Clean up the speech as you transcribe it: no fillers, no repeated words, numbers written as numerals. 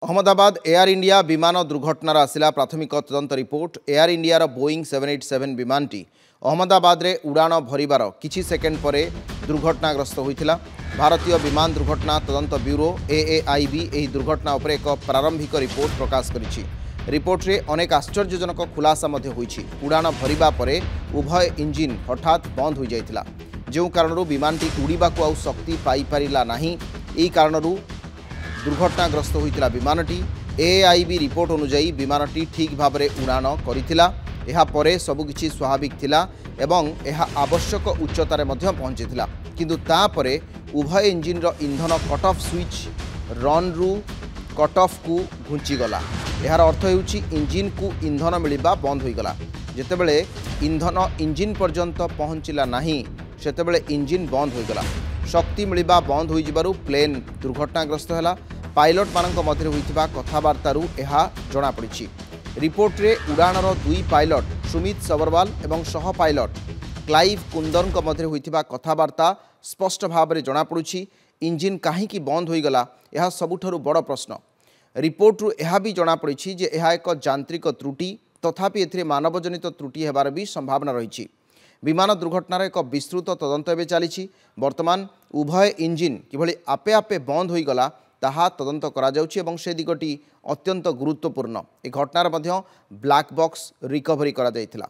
Ahmedabad air India विमान दुर्घटनार आसिला प्राथमिक तदंत रिपोर्ट। एयर इंडिया बोईंग 787 विमानटी अहमदाबाद रे उड़ाण भरिबार किछि सेकेंड पर दुर्घटनाग्रस्त होइथिला। भारतीय विमान दुर्घटना तदंत ब्यूरो AAIB एही दुर्घटना उपर एक प्रारंभिक रिपोर्ट प्रकाश करिछि। रिपोर्ट रे अनेक आश्चर्यजनक खुलासा मध्य होइछि। उड़ाण भरिबा परे उभय इंजिन हठात बंद होई जाइथिला, जो कारणरू विमानटी उड़ीबाकू आउ शक्ति पाई पारिला नाही। एही कारणरू दुर्घटनाग्रस्त होइतिला विमानटी। AAIB रिपोर्ट अनुसार विमानटी ठीक भाव में उड़ाण करितिला। एहा परे सबकिछि स्वाभाविक थिला एवं एहा आवश्यक उच्चतार मध्य पहुंचीथिला, किंतु तापरे उभय इंजिन रो इंधन कट ऑफ स्विच रन रु कट ऑफ को घुंचीगला। यार अर्थ हेउछि इंजिन को इंधन मिलिबा बंद होइगला। जेतेबेले इंधन इंजिन पर्यंत पहुंचला नाही सेतेबेले इंजिन बंद होइगला। शक्ति मिलिबा बंद होई जिबारु प्लेन दुर्घटनाग्रस्त हैला। पायलट मानक मध्य होइतिबा कथाबार्तारू एहा जणा पड़िछि। रिपोर्ट रे उड़ाणर दुई पायलट सुमित सबरवाल एवं सह पायलट क्लाइव कुंदर मध्य होइतिबा कथाबार्ता स्पष्ट भाव में जणा पड़ुछि। इंजिन काहींकि बंद होइगला एहा सबुठारु बड़ प्रश्न। रिपोर्ट रु एहा भी जणा पड़िछि जे एहा एक यांत्रिक त्रुटि, तथापि एथिरे मानवजनित त्रुटि हेबार भी संभावना रहिछि। विमान दुर्घटनार एक विस्तृत तदंत एबे चलिछि। वर्तमान उभय इंजिन किभଳି आपे आपे बंद होइगला ताहा तदंत करा जाउछि एवं से दिगटी अत्यंत गुरुत्वपूर्ण। ए घटनार मध्य ब्लैक बॉक्स रिकवरी करा जाइथिला।